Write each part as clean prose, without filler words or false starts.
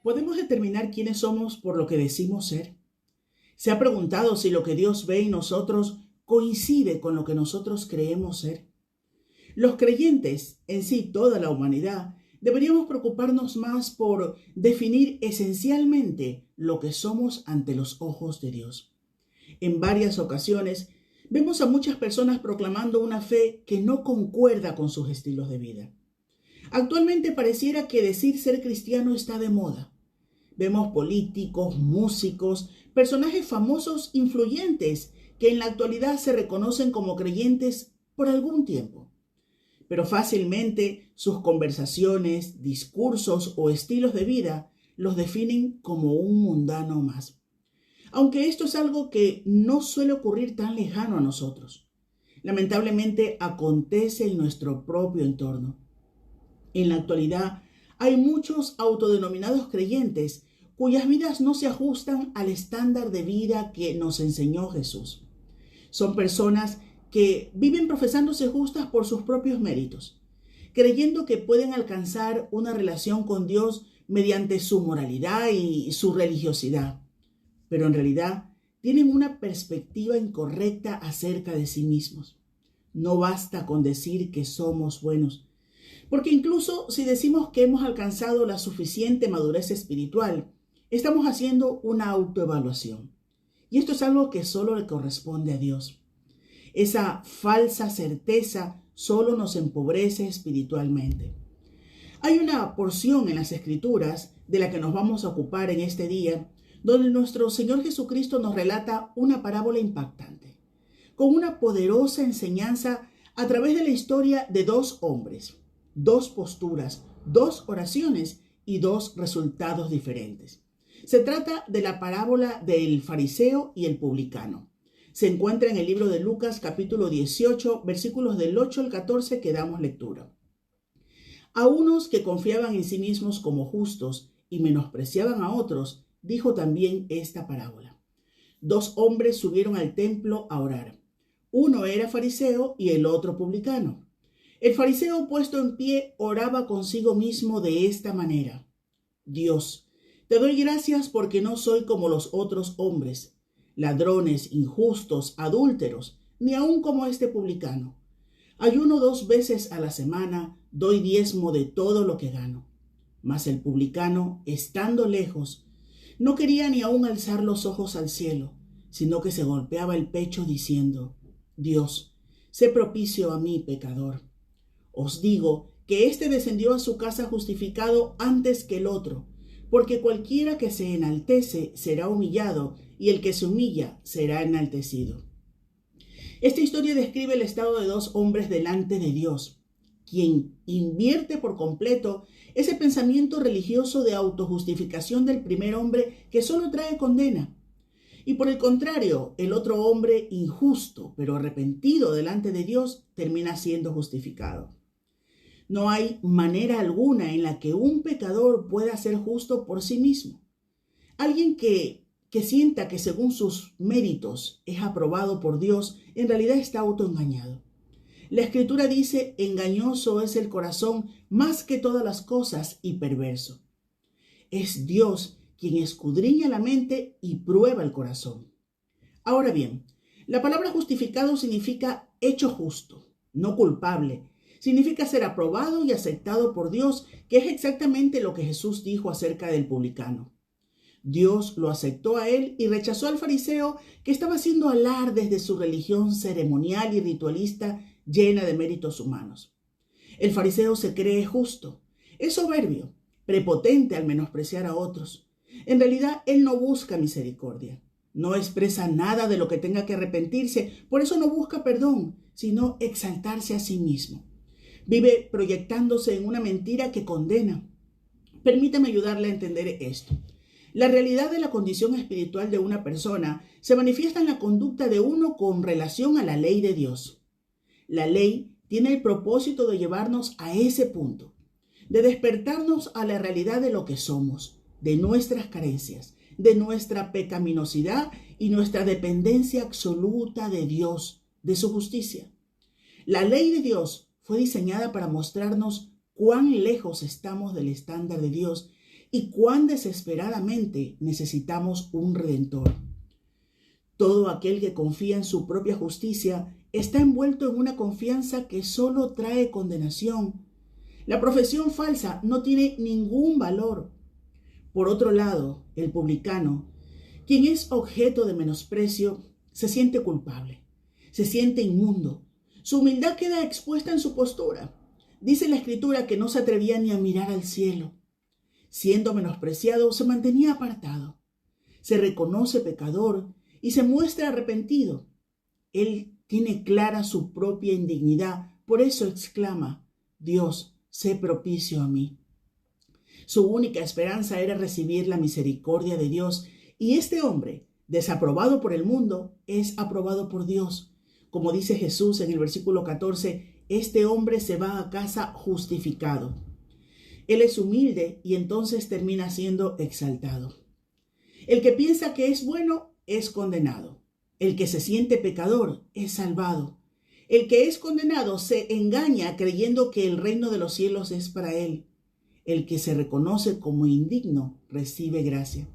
¿Podemos determinar quiénes somos por lo que decimos ser? ¿Se ha preguntado si lo que Dios ve en nosotros coincide con lo que nosotros creemos ser? Los creyentes, en sí toda la humanidad, deberíamos preocuparnos más por definir esencialmente lo que somos ante los ojos de Dios. En varias ocasiones vemos a muchas personas proclamando una fe que no concuerda con sus estilos de vida. Actualmente pareciera que decir ser cristiano está de moda. Vemos políticos, músicos, personajes famosos, influyentes, que en la actualidad se reconocen como creyentes por algún tiempo. Pero fácilmente sus conversaciones, discursos o estilos de vida los definen como un mundano más. Aunque esto es algo que no suele ocurrir tan lejano a nosotros. Lamentablemente acontece en nuestro propio entorno. En la actualidad hay muchos autodenominados creyentes cuyas vidas no se ajustan al estándar de vida que nos enseñó Jesús. Son personas que viven profesándose justas por sus propios méritos, creyendo que pueden alcanzar una relación con Dios mediante su moralidad y su religiosidad, pero en realidad tienen una perspectiva incorrecta acerca de sí mismos. No basta con decir que somos buenos, porque incluso si decimos que hemos alcanzado la suficiente madurez espiritual, estamos haciendo una autoevaluación. Y esto es algo que solo le corresponde a Dios. Esa falsa certeza solo nos empobrece espiritualmente. Hay una porción en las Escrituras de la que nos vamos a ocupar en este día, donde nuestro Señor Jesucristo nos relata una parábola impactante, con una poderosa enseñanza a través de la historia de dos hombres, dos posturas, dos oraciones y dos resultados diferentes. Se trata de la parábola del fariseo y el publicano. Se encuentra en el libro de Lucas capítulo 18, versículos del 8 al 14 que damos lectura. A unos que confiaban en sí mismos como justos y menospreciaban a otros, dijo también esta parábola. Dos hombres subieron al templo a orar. Uno era fariseo y el otro publicano. El fariseo, puesto en pie, oraba consigo mismo de esta manera: Dios, te doy gracias porque no soy como los otros hombres, ladrones, injustos, adúlteros, ni aun como este publicano. Ayuno 2 veces a la semana, doy diezmo de todo lo que gano. Mas el publicano, estando lejos, no quería ni aun alzar los ojos al cielo, sino que se golpeaba el pecho diciendo: Dios, sé propicio a mí, pecador. Os digo que éste descendió a su casa justificado antes que el otro, porque cualquiera que se enaltece será humillado, y el que se humilla será enaltecido. Esta historia describe el estado de dos hombres delante de Dios, quien invierte por completo ese pensamiento religioso de autojustificación del primer hombre que solo trae condena. Y por el contrario, el otro hombre injusto, pero arrepentido delante de Dios, termina siendo justificado. No hay manera alguna en la que un pecador pueda ser justo por sí mismo. Alguien que sienta que según sus méritos es aprobado por Dios, en realidad está autoengañado. La Escritura dice: engañoso es el corazón más que todas las cosas y perverso. Es Dios quien escudriña la mente y prueba el corazón. Ahora bien, la palabra justificado significa hecho justo, no culpable. Significa ser aprobado y aceptado por Dios, que es exactamente lo que Jesús dijo acerca del publicano. Dios lo aceptó a él y rechazó al fariseo, que estaba haciendo alardes de su religión ceremonial y ritualista llena de méritos humanos. El fariseo se cree justo, es soberbio, prepotente al menospreciar a otros. En realidad, él no busca misericordia, no expresa nada de lo que tenga que arrepentirse, por eso no busca perdón, sino exaltarse a sí mismo. Vive proyectándose en una mentira que condena. Permítame ayudarle a entender esto. La realidad de la condición espiritual de una persona se manifiesta en la conducta de uno con relación a la ley de Dios. La ley tiene el propósito de llevarnos a ese punto. de despertarnos a la realidad de lo que somos, de nuestras carencias, de nuestra pecaminosidad y nuestra dependencia absoluta de Dios, de su justicia. La ley de Dios fue diseñada para mostrarnos cuán lejos estamos del estándar de Dios y cuán desesperadamente necesitamos un redentor. Todo aquel que confía en su propia justicia está envuelto en una confianza que solo trae condenación. La profesión falsa no tiene ningún valor. Por otro lado, el publicano, quien es objeto de menosprecio, se siente culpable, se siente inmundo. Su humildad queda expuesta en su postura. Dice la Escritura que no se atrevía ni a mirar al cielo. Siendo menospreciado, se mantenía apartado. Se reconoce pecador y se muestra arrepentido. Él tiene clara su propia indignidad, por eso exclama: Dios, sé propicio a mí. Su única esperanza era recibir la misericordia de Dios, y este hombre, desaprobado por el mundo, es aprobado por Dios. Como dice Jesús en el versículo 14, este hombre se va a casa justificado. Él es humilde y entonces termina siendo exaltado. El que piensa que es bueno es condenado. El que se siente pecador es salvado. El que es condenado se engaña creyendo que el reino de los cielos es para él. El que se reconoce como indigno recibe gracia.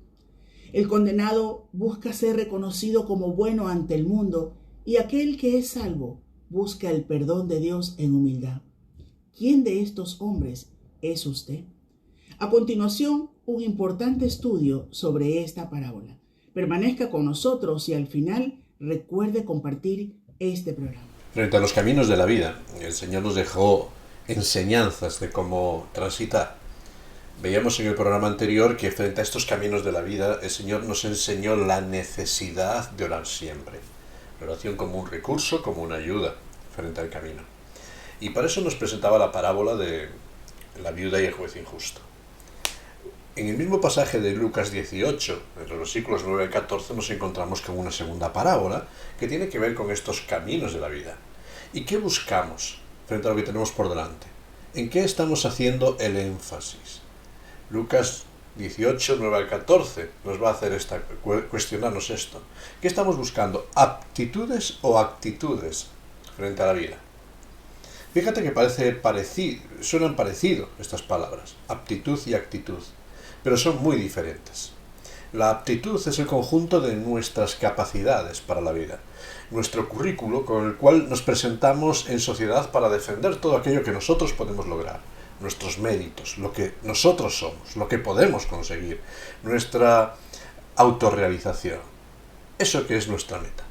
El condenado busca ser reconocido como bueno ante el mundo, y aquel que es salvo busca el perdón de Dios en humildad. ¿Quién de estos hombres es usted? A continuación, un importante estudio sobre esta parábola. Permanezca con nosotros y al final recuerde compartir este programa. Frente a los caminos de la vida, el Señor nos dejó enseñanzas de cómo transitar. Veíamos en el programa anterior que frente a estos caminos de la vida, el Señor nos enseñó la necesidad de orar siempre. La oración como un recurso, como una ayuda frente al camino. Y para eso nos presentaba la parábola de la viuda y el juez injusto. En el mismo pasaje de Lucas 18, en los versículos 9 al 14, nos encontramos con una segunda parábola que tiene que ver con estos caminos de la vida. ¿Y qué buscamos frente a lo que tenemos por delante? ¿En qué estamos haciendo el énfasis? Lucas 18, 9 al 14 nos va a hacer cuestionarnos esto. ¿Qué estamos buscando? ¿Aptitudes o actitudes frente a la vida? Fíjate que suenan parecido estas palabras, aptitud y actitud, pero son muy diferentes. La aptitud es el conjunto de nuestras capacidades para la vida, nuestro currículo con el cual nos presentamos en sociedad para defender todo aquello que nosotros podemos lograr, nuestros méritos, lo que nosotros somos, lo que podemos conseguir, nuestra autorrealización. Eso que es nuestra meta.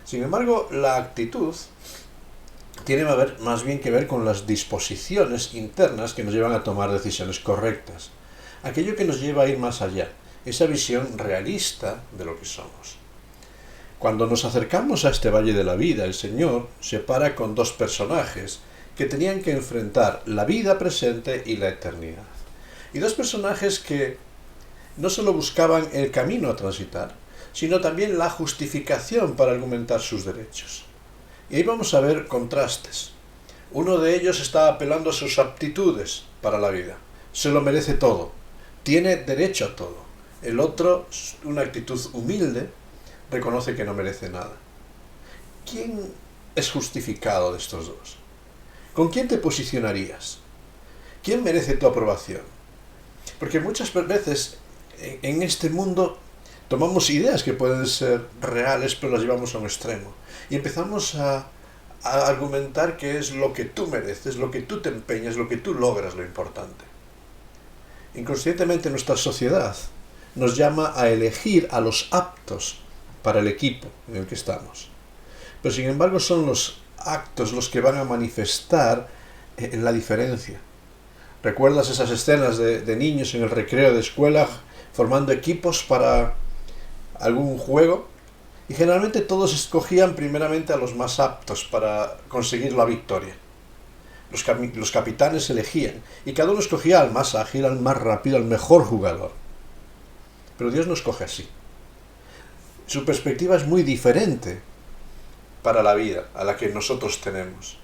Sin embargo, la actitud tiene más bien que ver con las disposiciones internas que nos llevan a tomar decisiones correctas. Aquello que nos lleva a ir más allá, esa visión realista de lo que somos. Cuando nos acercamos a este valle de la vida, el Señor se para con dos personajes que tenían que enfrentar la vida presente y la eternidad. Y dos personajes que no solo buscaban el camino a transitar, sino también la justificación para argumentar sus derechos. Y ahí vamos a ver contrastes. Uno de ellos está apelando a sus aptitudes para la vida. Se lo merece todo. Tiene derecho a todo. El otro, una actitud humilde, reconoce que no merece nada. ¿Quién es justificado de estos dos? ¿Con quién te posicionarías? ¿Quién merece tu aprobación? Porque muchas veces en este mundo tomamos ideas que pueden ser reales, pero las llevamos a un extremo. Y empezamos a argumentar que es lo que tú mereces, lo que tú te empeñas, lo que tú logras lo importante. Inconscientemente nuestra sociedad nos llama a elegir a los aptos para el equipo en el que estamos. Pero sin embargo son los actos los que van a manifestar la diferencia. ¿Recuerdas esas escenas de niños en el recreo de escuela formando equipos para algún juego? Y generalmente todos escogían primeramente a los más aptos para conseguir la victoria. Los capitanes elegían, y cada uno escogía al más ágil, al más rápido, al mejor jugador. Pero Dios no escoge así. Su perspectiva es muy diferente para la vida a la que nosotros tenemos.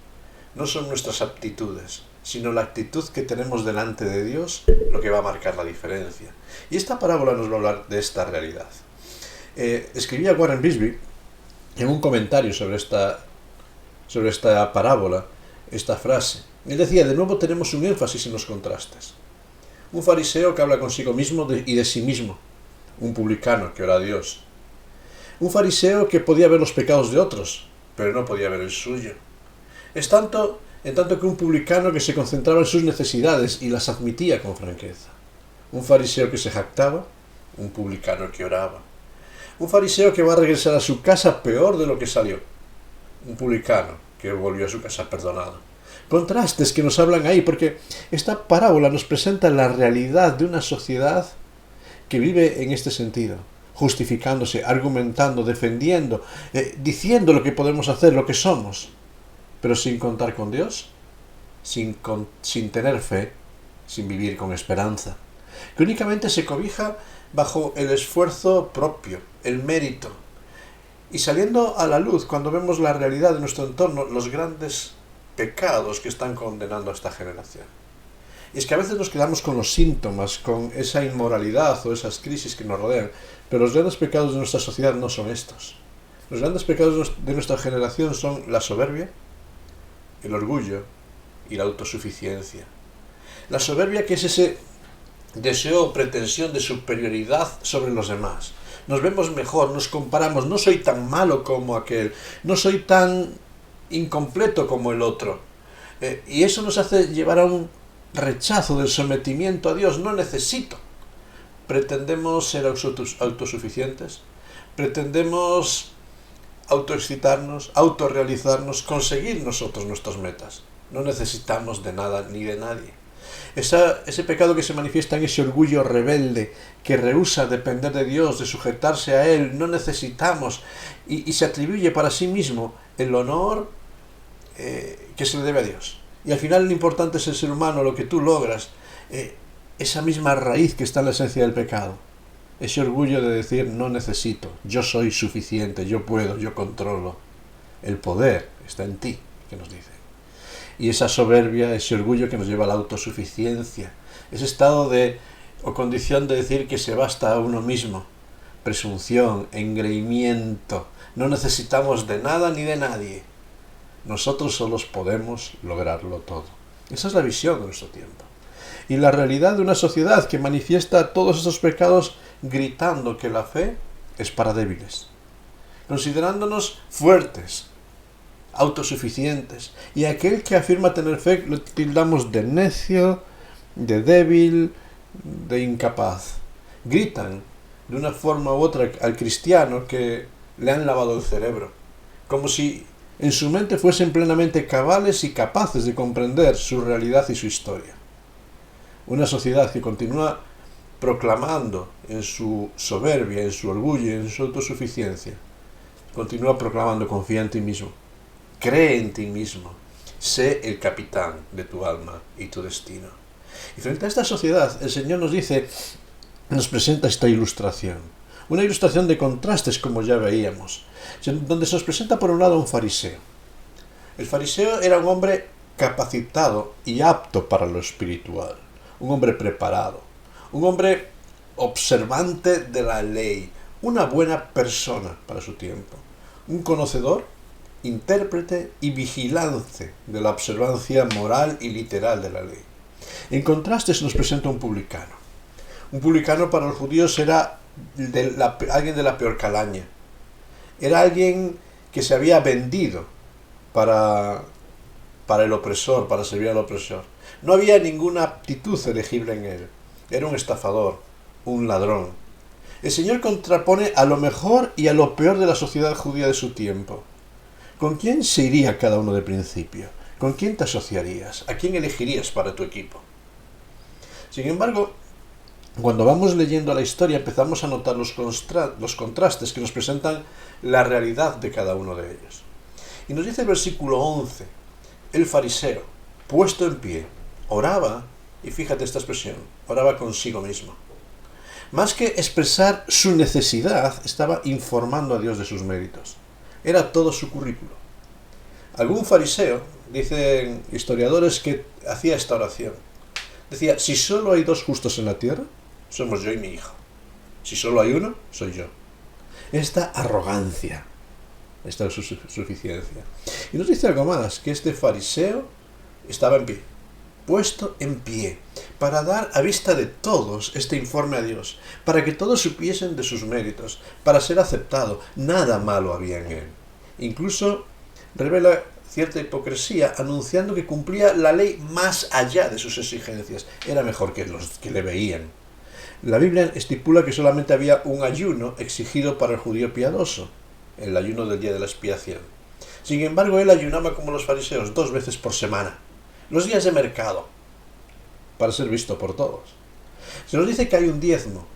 no son nuestras aptitudes, sino la actitud que tenemos delante de Dios lo que va a marcar la diferencia. Y esta parábola nos va a hablar de esta realidad. Escribía Warren Wiersbe en un comentario sobre esta parábola, esta frase. Él decía, de nuevo tenemos un énfasis en los contrastes. Un fariseo que habla consigo mismo y de sí mismo. Un publicano que ora a Dios. Un fariseo que podía ver los pecados de otros, pero no podía ver el suyo. En tanto que un publicano que se concentraba en sus necesidades y las admitía con franqueza. Un fariseo que se jactaba, un publicano que oraba. Un fariseo que va a regresar a su casa peor de lo que salió. Un publicano que volvió a su casa perdonado. Contrastes que nos hablan ahí, porque esta parábola nos presenta la realidad de una sociedad que vive en este sentido, justificándose, argumentando, defendiendo, diciendo lo que podemos hacer, lo que somos, pero sin contar con Dios, sin tener fe, sin vivir con esperanza, que únicamente se cobija bajo el esfuerzo propio, el mérito, y saliendo a la luz cuando vemos la realidad de nuestro entorno, los grandes pecados que están condenando a esta generación. Y es que a veces nos quedamos con los síntomas, con esa inmoralidad o esas crisis que nos rodean, pero los grandes pecados de nuestra sociedad no son estos. Los grandes pecados de nuestra generación son la soberbia, el orgullo y la autosuficiencia. La soberbia, que es ese deseo o pretensión de superioridad sobre los demás. Nos vemos mejor, nos comparamos, no soy tan malo como aquel, no soy tan incompleto como el otro. Y eso nos hace llevar a un rechazo del sometimiento a Dios. No necesito. Pretendemos ser autosuficientes, pretendemos autoexcitarnos, autorrealizarnos, conseguir nosotros nuestras metas. No necesitamos de nada ni de nadie. Ese pecado que se manifiesta en ese orgullo rebelde que rehúsa depender de Dios, de sujetarse a Él, no necesitamos, y se atribuye para sí mismo el honor que se le debe a Dios. Y al final lo importante es el ser humano, lo que tú logras, esa misma raíz que está en la esencia del pecado. Ese orgullo de decir no necesito, yo soy suficiente, yo puedo, yo controlo. El poder está en ti, que nos dice. Y esa soberbia, ese orgullo que nos lleva a la autosuficiencia, ese estado o condición de decir que se basta a uno mismo, presunción, engreimiento, no necesitamos de nada ni de nadie. Nosotros solos podemos lograrlo todo. Esa es la visión de nuestro tiempo. Y la realidad de una sociedad que manifiesta todos estos pecados gritando que la fe es para débiles, considerándonos fuertes, autosuficientes, y aquel que afirma tener fe lo tildamos de necio, de débil, de incapaz. Gritan de una forma u otra al cristiano que le han lavado el cerebro, como si en su mente fuesen plenamente cabales y capaces de comprender su realidad y su historia. Una sociedad que continúa proclamando en su soberbia, en su orgullo, en su autosuficiencia, continúa proclamando: confía en ti mismo, cree en ti mismo, sé el capitán de tu alma y tu destino. Y frente a esta sociedad, el Señor nos presenta esta ilustración, una ilustración de contrastes, como ya veíamos, donde se nos presenta por un lado un fariseo. El fariseo era un hombre capacitado y apto para lo espiritual, un hombre preparado, un hombre observante de la ley, una buena persona para su tiempo, un conocedor, intérprete y vigilante de la observancia moral y literal de la ley. En contraste se nos presenta un publicano. Un publicano para los judíos era alguien de la peor calaña. Era alguien que se había vendido para el opresor, para servir al opresor. No había ninguna aptitud elegible en él. Era un estafador, un ladrón. El Señor contrapone a lo mejor y a lo peor de la sociedad judía de su tiempo. ¿Con quién se iría cada uno de principio? ¿Con quién te asociarías? ¿A quién elegirías para tu equipo? Sin embargo, cuando vamos leyendo la historia empezamos a notar los contrastes que nos presentan la realidad de cada uno de ellos. Y nos dice el versículo 11, el fariseo, puesto en pie, oraba, y fíjate esta expresión, oraba consigo mismo. Más que expresar su necesidad, estaba informando a Dios de sus méritos. Era todo su currículo. Algún fariseo, dicen historiadores que hacía esta oración. Decía, si solo hay dos justos en la tierra, somos yo y mi hijo. Si solo hay uno, soy yo. Esta arrogancia, esta suficiencia. Y nos dice algo más, que este fariseo estaba en pie, puesto en pie, para dar a vista de todos este informe a Dios, para que todos supiesen de sus méritos, para ser aceptado. Nada malo había en él. Incluso revela cierta hipocresía, anunciando que cumplía la ley más allá de sus exigencias. Era mejor que los que le veían. La Biblia estipula que solamente había un ayuno exigido para el judío piadoso, el ayuno del día de la expiación. Sin embargo, él ayunaba como los fariseos 2 veces por semana, los días de mercado, para ser visto por todos. Se nos dice que hay un diezmo,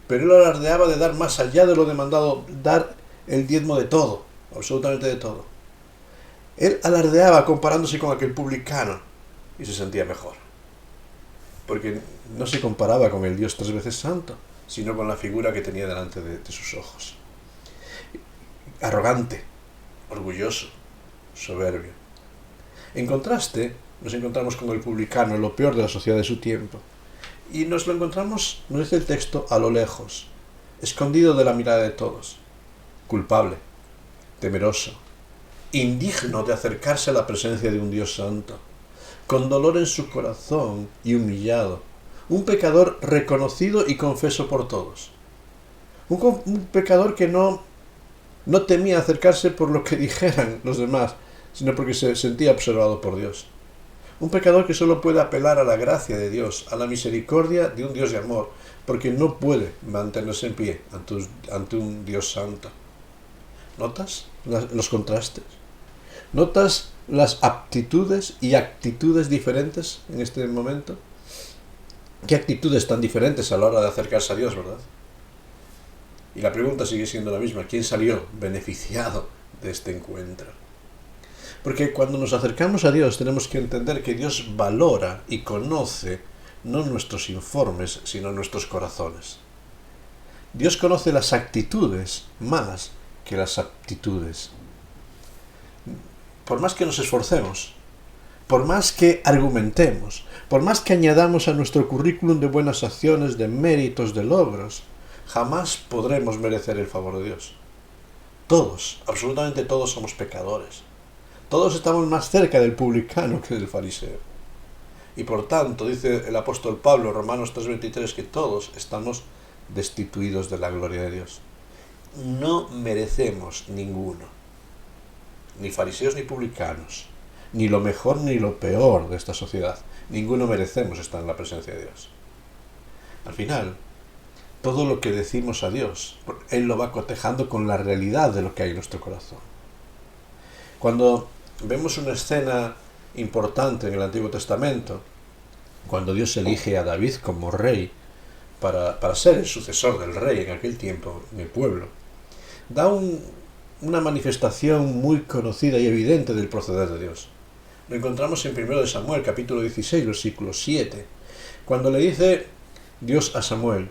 pero él alardeaba de dar más allá de lo demandado, dar el diezmo de todo, absolutamente de todo. Él alardeaba comparándose con aquel publicano y se sentía mejor, porque no se comparaba con el Dios 3 veces santo, sino con la figura que tenía delante de sus ojos. Arrogante, orgulloso, soberbio. En contraste, nos encontramos con el publicano, lo peor de la sociedad de su tiempo, y nos lo encontramos, nos dice el texto, a lo lejos, escondido de la mirada de todos, culpable, temeroso, indigno de acercarse a la presencia de un Dios santo, con dolor en su corazón y humillado, un pecador reconocido y confeso por todos, un pecador que no temía acercarse por lo que dijeran los demás, sino porque se sentía observado por Dios. Un pecador que solo puede apelar a la gracia de Dios, a la misericordia de un Dios de amor, porque no puede mantenerse en pie ante un Dios santo. ¿Notas los contrastes? ¿Notas las aptitudes y actitudes diferentes en este momento? ¿Qué actitudes tan diferentes a la hora de acercarse a Dios, verdad? Y la pregunta sigue siendo la misma. ¿Quién salió beneficiado de este encuentro? Porque cuando nos acercamos a Dios tenemos que entender que Dios valora y conoce no nuestros informes, sino nuestros corazones. Dios conoce las actitudes más que las aptitudes. Por más que nos esforcemos, por más que argumentemos, por más que añadamos a nuestro currículum de buenas acciones, de méritos, de logros, jamás podremos merecer el favor de Dios. Todos, absolutamente todos somos pecadores. Todos estamos más cerca del publicano que del fariseo. Y por tanto, dice el apóstol Pablo, Romanos 3:23, que todos estamos destituidos de la gloria de Dios. No merecemos ninguno, ni fariseos ni publicanos, ni lo mejor ni lo peor de esta sociedad. Ninguno merecemos estar en la presencia de Dios. Al final, todo lo que decimos a Dios, Él lo va cotejando con la realidad de lo que hay en nuestro corazón. Cuando vemos una escena importante en el Antiguo Testamento, cuando Dios elige a David como rey para ser el sucesor del rey en aquel tiempo en el pueblo, da una manifestación muy conocida y evidente del proceder de Dios. Lo encontramos en 1 Samuel, capítulo 16, versículo 7, cuando le dice Dios a Samuel: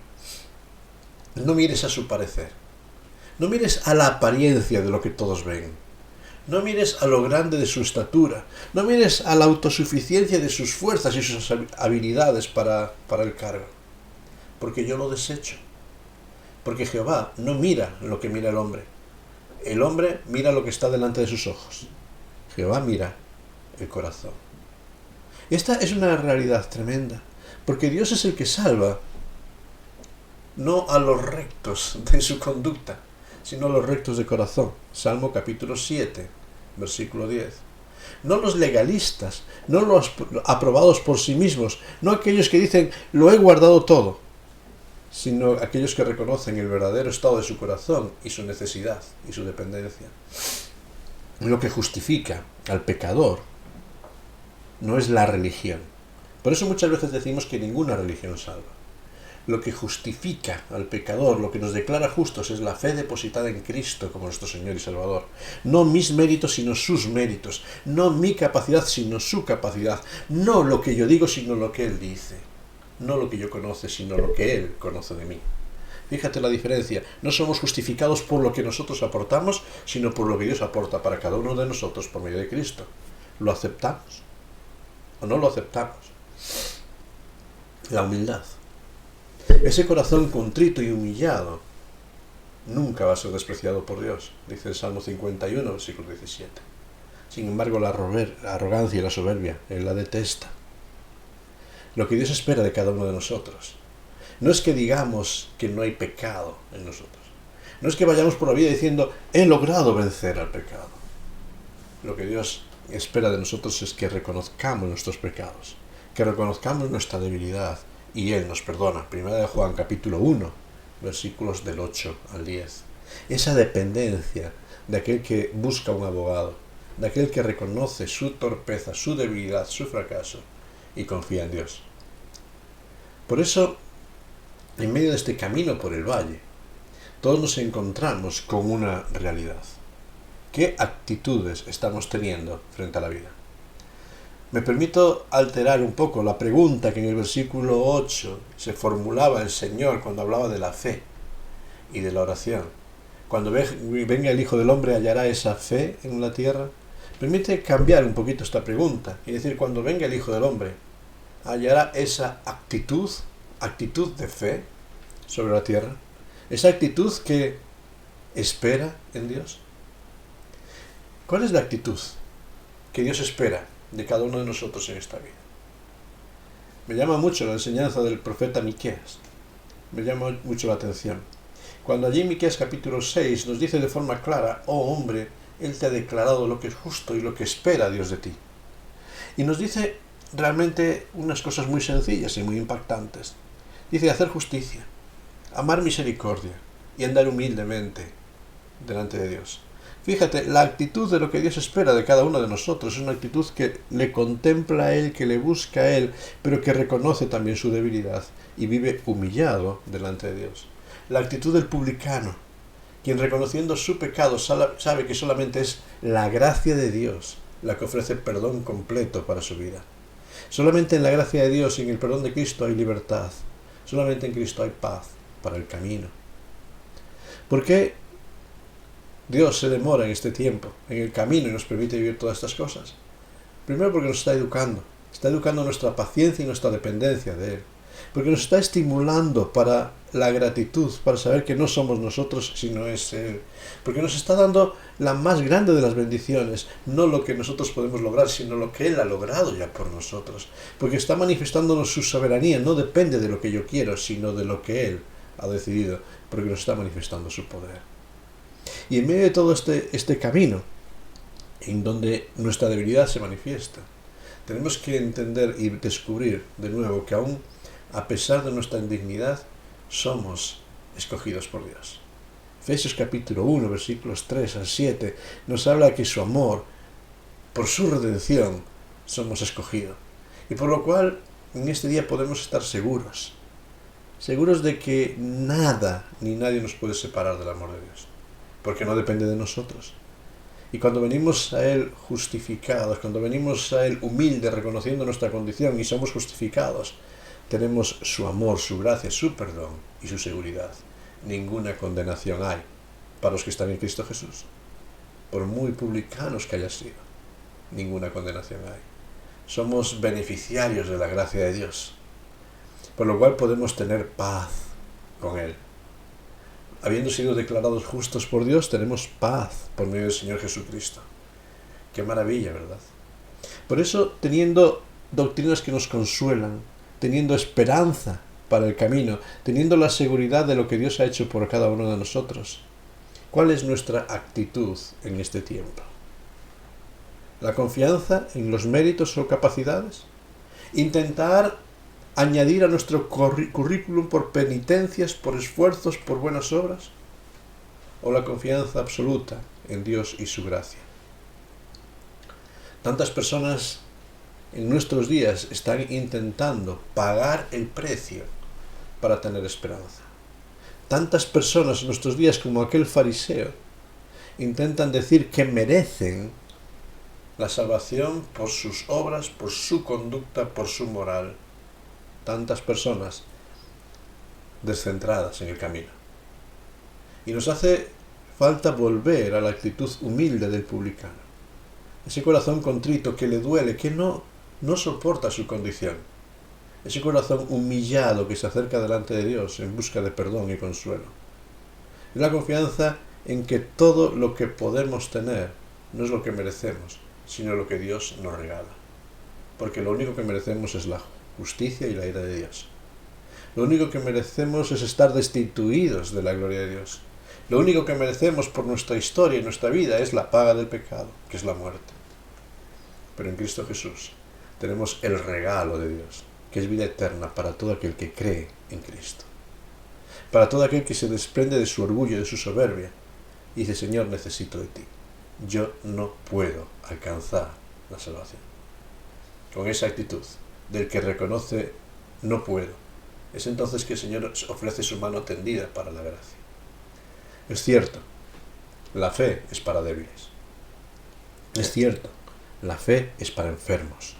no mires a su parecer, no mires a la apariencia de lo que todos ven, no mires a lo grande de su estatura, no mires a la autosuficiencia de sus fuerzas y sus habilidades para el cargo, porque yo lo desecho. Porque Jehová no mira lo que mira el hombre mira lo que está delante de sus ojos, Jehová mira el corazón. Esta es una realidad tremenda, porque Dios es el que salva, no a los rectos de su conducta, sino a los rectos de corazón. Salmo capítulo 7, versículo 10. No los legalistas, no los aprobados por sí mismos, no aquellos que dicen lo he guardado todo, sino aquellos que reconocen el verdadero estado de su corazón y su necesidad y su dependencia. Lo que justifica al pecador no es la religión. Por eso muchas veces decimos que ninguna religión salva. Lo que justifica al pecador, lo que nos declara justos, es la fe depositada en Cristo como nuestro Señor y Salvador. No mis méritos, sino sus méritos. No mi capacidad, sino su capacidad. No lo que yo digo, sino lo que Él dice. No lo que yo conozco, sino lo que Él conoce de mí. Fíjate la diferencia. No somos justificados por lo que nosotros aportamos, sino por lo que Dios aporta para cada uno de nosotros por medio de Cristo. ¿Lo aceptamos o no lo aceptamos? La humildad. Ese corazón contrito y humillado nunca va a ser despreciado por Dios, dice el Salmo 51, versículo 17. Sin embargo, la arrogancia y la soberbia, Él la detesta. Lo que Dios espera de cada uno de nosotros no es que digamos que no hay pecado en nosotros. No es que vayamos por la vida diciendo, he logrado vencer al pecado. Lo que Dios espera de nosotros es que reconozcamos nuestros pecados, que reconozcamos nuestra debilidad, y Él nos perdona. Primera de Juan, capítulo 1, versículos del 8 al 10. Esa dependencia de aquel que busca un abogado, de aquel que reconoce su torpeza, su debilidad, su fracaso, y confía en Dios. Por eso, en medio de este camino por el valle, todos nos encontramos con una realidad. ¿Qué actitudes estamos teniendo frente a la vida? Me permito alterar un poco la pregunta que en el versículo 8 se formulaba el Señor cuando hablaba de la fe y de la oración. Cuando venga el Hijo del Hombre, ¿hallará esa fe en la tierra? Permite cambiar un poquito esta pregunta y decir, cuando venga el Hijo del Hombre, ¿hallará esa actitud de fe sobre la tierra? Esa actitud que espera en Dios. ¿Cuál es la actitud que Dios espera de cada uno de nosotros en esta vida? Me llama mucho la enseñanza del profeta Miqueas. Me llama mucho la atención. Cuando allí en Miqueas capítulo 6 nos dice de forma clara, oh hombre, Él te ha declarado lo que es justo y lo que espera Dios de ti. Y nos dice realmente unas cosas muy sencillas y muy impactantes. Dice hacer justicia, amar misericordia y andar humildemente delante de Dios. Fíjate, la actitud de lo que Dios espera de cada uno de nosotros es una actitud que le contempla a Él, que le busca a Él, pero que reconoce también su debilidad y vive humillado delante de Dios. La actitud del publicano, quien reconociendo su pecado sabe que solamente es la gracia de Dios la que ofrece perdón completo para su vida. Solamente en la gracia de Dios y en el perdón de Cristo hay libertad. Solamente en Cristo hay paz para el camino. ¿Por qué Dios se demora en este tiempo, en el camino, y nos permite vivir todas estas cosas? Primero porque nos está educando nuestra paciencia y nuestra dependencia de Él. Porque nos está estimulando para la gratitud, para saber que no somos nosotros, sino es Él. Porque nos está dando la más grande de las bendiciones, no lo que nosotros podemos lograr, sino lo que Él ha logrado ya por nosotros. Porque está manifestándonos su soberanía, no depende de lo que yo quiero, sino de lo que Él ha decidido, porque nos está manifestando su poder. Y en medio de todo este camino, en donde nuestra debilidad se manifiesta, tenemos que entender y descubrir de nuevo que aún a pesar de nuestra indignidad, somos escogidos por Dios. Efesios capítulo 1, versículos 3 al 7, nos habla que su amor, por su redención, somos escogidos. Y por lo cual, en este día podemos estar seguros de que nada ni nadie nos puede separar del amor de Dios, porque no depende de nosotros. Y cuando venimos a Él justificados, cuando venimos a Él humildes, reconociendo nuestra condición y somos justificados, tenemos su amor, su gracia, su perdón y su seguridad. Ninguna condenación hay para los que están en Cristo Jesús. Por muy publicanos que haya sido, ninguna condenación hay. Somos beneficiarios de la gracia de Dios, por lo cual podemos tener paz con Él. Habiendo sido declarados justos por Dios, tenemos paz por medio del Señor Jesucristo. Qué maravilla, ¿verdad? Por eso, teniendo doctrinas que nos consuelan, teniendo esperanza para el camino, teniendo la seguridad de lo que Dios ha hecho por cada uno de nosotros, ¿cuál es nuestra actitud en este tiempo? ¿La confianza en los méritos o capacidades? ¿Intentar añadir a nuestro currículum por penitencias, por esfuerzos, por buenas obras? ¿O la confianza absoluta en Dios y su gracia? Tantas personas en nuestros días están intentando pagar el precio para tener esperanza. Tantas personas en nuestros días, como aquel fariseo, intentan decir que merecen la salvación por sus obras, por su conducta, por su moral. Tantas personas descentradas en el camino. Y nos hace falta volver a la actitud humilde del publicano. ese corazón contrito que le duele, que no soporta su condición, ese corazón humillado que se acerca delante de Dios en busca de perdón y consuelo. Es la confianza en que todo lo que podemos tener no es lo que merecemos, sino lo que Dios nos regala. Porque lo único que merecemos es la justicia y la ira de Dios. Lo único que merecemos es estar destituidos de la gloria de Dios. Lo único que merecemos por nuestra historia y nuestra vida es la paga del pecado, que es la muerte. Pero en Cristo Jesús tenemos el regalo de Dios, que es vida eterna para todo aquel que cree en Cristo. Para todo aquel que se desprende de su orgullo, de su soberbia, y dice: Señor, necesito de ti. Yo no puedo alcanzar la salvación. Con esa actitud del que reconoce no puedo, es entonces que el Señor ofrece su mano tendida para la gracia. Es cierto, la fe es para débiles. Es cierto, la fe es para enfermos.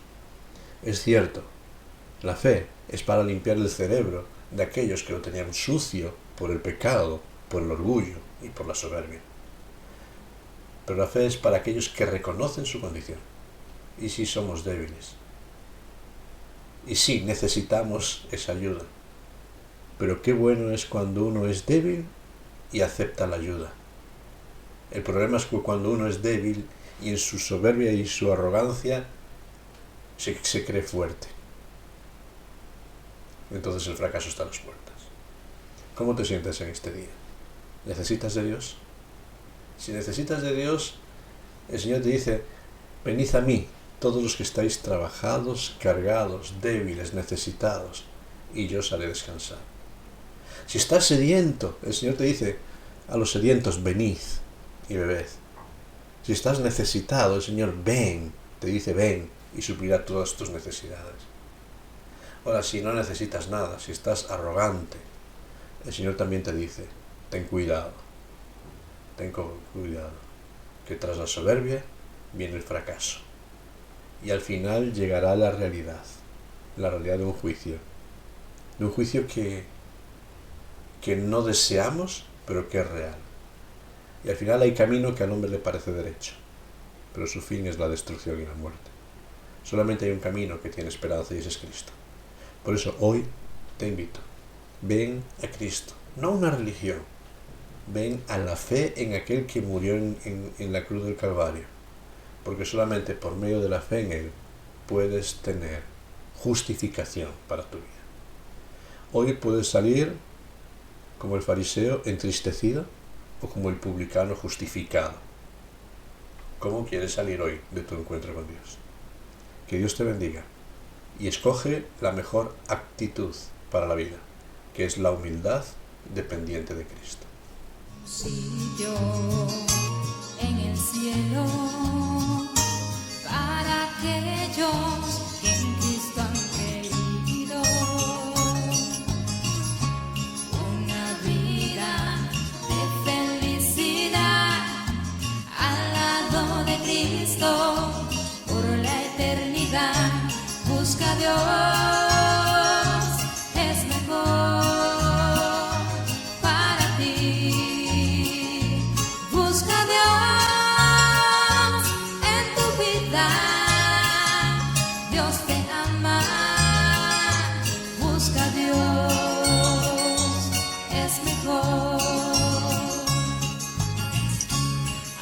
Es cierto, la fe es para limpiar el cerebro de aquellos que lo tenían sucio por el pecado, por el orgullo y por la soberbia. Pero la fe es para aquellos que reconocen su condición. Y sí somos débiles. Y sí necesitamos esa ayuda. Pero qué bueno es cuando uno es débil y acepta la ayuda. El problema es que cuando uno es débil y en su soberbia y su arrogancia se cree fuerte. Entonces el fracaso está a las puertas. ¿Cómo te sientes en este día? ¿Necesitas de Dios? Si necesitas de Dios, el Señor te dice: venid a mí, todos los que estáis trabajados, cargados, débiles, necesitados, y yo os haré descansar. Si estás sediento, el Señor te dice a los sedientos: venid y bebed. Si estás necesitado, el Señor te dice: ven, y suplirá todas tus necesidades. Ahora, si no necesitas nada, si estás arrogante, el Señor también te dice: ten cuidado, que tras la soberbia viene el fracaso. Y al final llegará la realidad de un juicio que no deseamos, pero que es real. Y al final hay camino que al hombre le parece derecho, pero su fin es la destrucción y la muerte. Solamente hay un camino que tiene esperanza y ese es Cristo. Por eso hoy te invito: ven a Cristo, no a una religión, ven a la fe en aquel que murió en la cruz del Calvario, porque solamente por medio de la fe en Él puedes tener justificación para tu vida. Hoy puedes salir como el fariseo entristecido o como el publicano justificado. ¿Cómo quieres salir hoy de tu encuentro con Dios? Que Dios te bendiga y escoge la mejor actitud para la vida, que es la humildad dependiente de Cristo. Sitio en el cielo para aquellos que en Cristo han creído, una vida de felicidad al lado de Cristo por la eternidad. Busca a Dios, es mejor para ti. Busca a Dios en tu vida, Dios te ama. Busca a Dios, es mejor.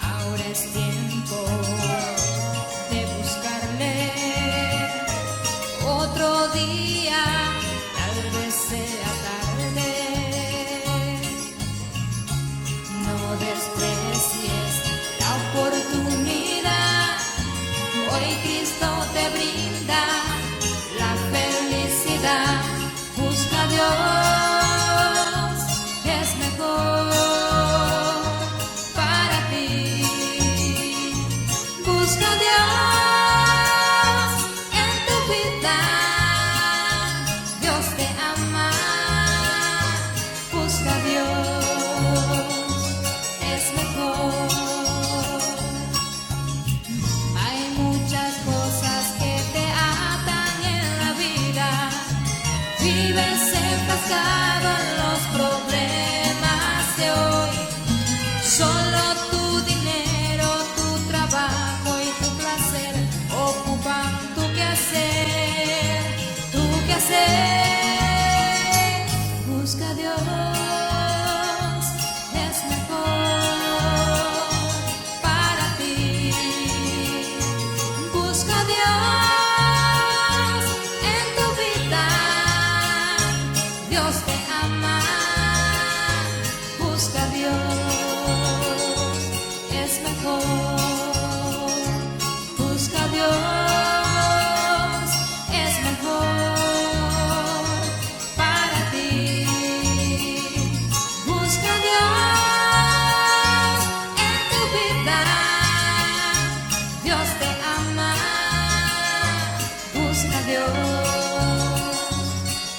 Ahora es tiempo de buscarle. Otro día, tal vez sea tarde. No desprecies la oportunidad. Hoy Cristo te brinda la felicidad. Busca a Dios, es mejor para ti. Busca a Dios. Dios te ama, busca a Dios, es mejor. Hay muchas cosas que te atan en la vida, vives enfrascado en los problemas de hoy. Solo tu dinero, tu trabajo y tu placer Dios,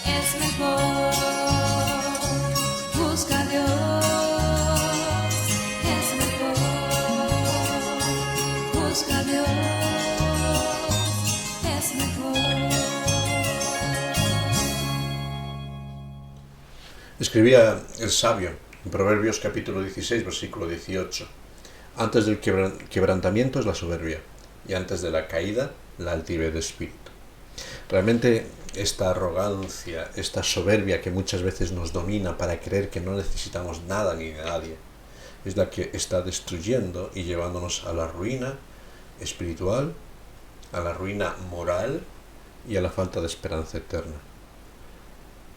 es mejor. Busca a Dios, es mejor. Busca a Dios, es mejor. Escribía el sabio en Proverbios capítulo 16, versículo 18. Antes del quebrantamiento es la soberbia, y antes de la caída, la altivez de espíritu. Realmente esta arrogancia, esta soberbia que muchas veces nos domina para creer que no necesitamos nada ni de nadie, es la que está destruyendo y llevándonos a la ruina espiritual, a la ruina moral y a la falta de esperanza eterna.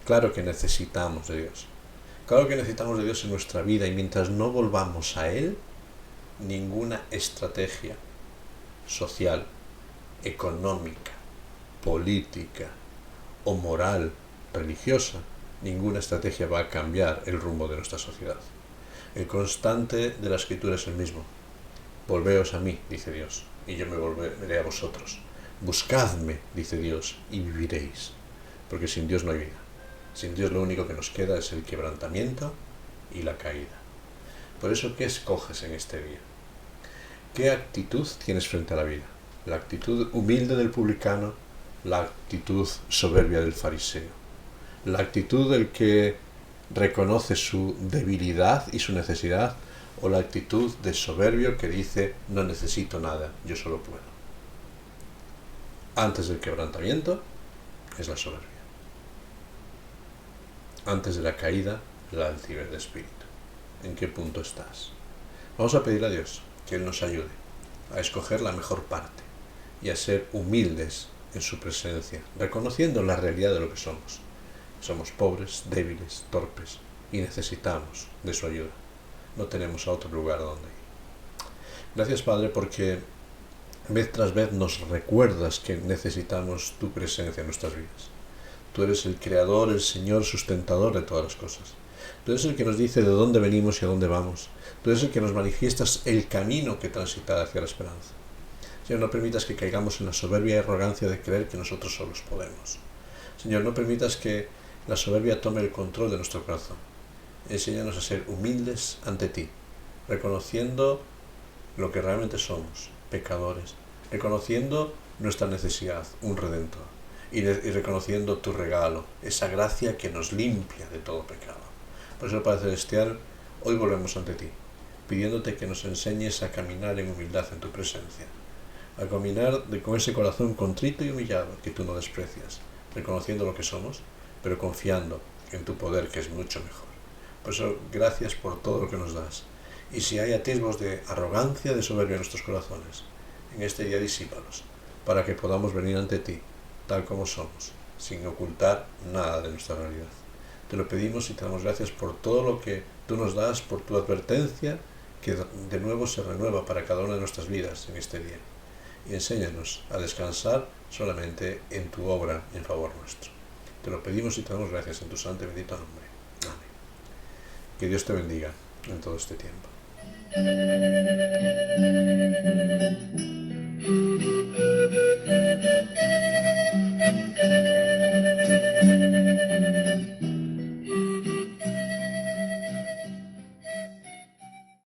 Claro que necesitamos de Dios. Claro que necesitamos de Dios en nuestra vida, y mientras no volvamos a Él, ninguna estrategia social, económica, política o moral, religiosa, ninguna estrategia va a cambiar el rumbo de nuestra sociedad. El constante de la Escritura es el mismo. Volveos a mí, dice Dios, y yo me volveré a vosotros. Buscadme, dice Dios, y viviréis. Porque sin Dios no hay vida. Sin Dios lo único que nos queda es el quebrantamiento y la caída. Por eso, ¿qué escoges en este día? ¿Qué actitud tienes frente a la vida? ¿La actitud humilde del publicano? ¿La actitud soberbia del fariseo? ¿La actitud del que reconoce su debilidad y su necesidad? ¿O la actitud de soberbio que dice, no necesito nada, yo solo puedo? Antes del quebrantamiento es la soberbia. Antes de la caída, la altivez de espíritu. ¿En qué punto estás? Vamos a pedirle a Dios que Él nos ayude a escoger la mejor parte y a ser humildes en su presencia, reconociendo la realidad de lo que somos. Somos pobres, débiles, torpes y necesitamos de su ayuda. No tenemos a otro lugar donde ir. Gracias, Padre, porque vez tras vez nos recuerdas que necesitamos tu presencia en nuestras vidas. Tú eres el creador, el Señor sustentador de todas las cosas. Tú eres el que nos dice de dónde venimos y a dónde vamos. Tú eres el que nos manifiestas el camino que transita hacia la esperanza. Señor, no permitas que caigamos en la soberbia y arrogancia de creer que nosotros solos podemos. Señor, no permitas que la soberbia tome el control de nuestro corazón. Enséñanos a ser humildes ante ti, reconociendo lo que realmente somos, pecadores, reconociendo nuestra necesidad, un redentor, y reconociendo tu regalo, esa gracia que nos limpia de todo pecado. Por eso, Padre Celestial, hoy volvemos ante ti, pidiéndote que nos enseñes a caminar en humildad en tu presencia, a caminar con ese corazón contrito y humillado que tú no desprecias, reconociendo lo que somos, pero confiando en tu poder, que es mucho mejor. Por eso, gracias por todo lo que nos das. Y si hay atisbos de arrogancia, de soberbia en nuestros corazones, en este día disípalos, para que podamos venir ante ti, tal como somos, sin ocultar nada de nuestra realidad. Te lo pedimos y te damos gracias por todo lo que tú nos das, por tu advertencia, que de nuevo se renueva para cada una de nuestras vidas en este día. Y enséñanos a descansar solamente en tu obra en favor nuestro. Te lo pedimos y te damos gracias en tu santo y bendito nombre. Amén. Que Dios te bendiga en todo este tiempo.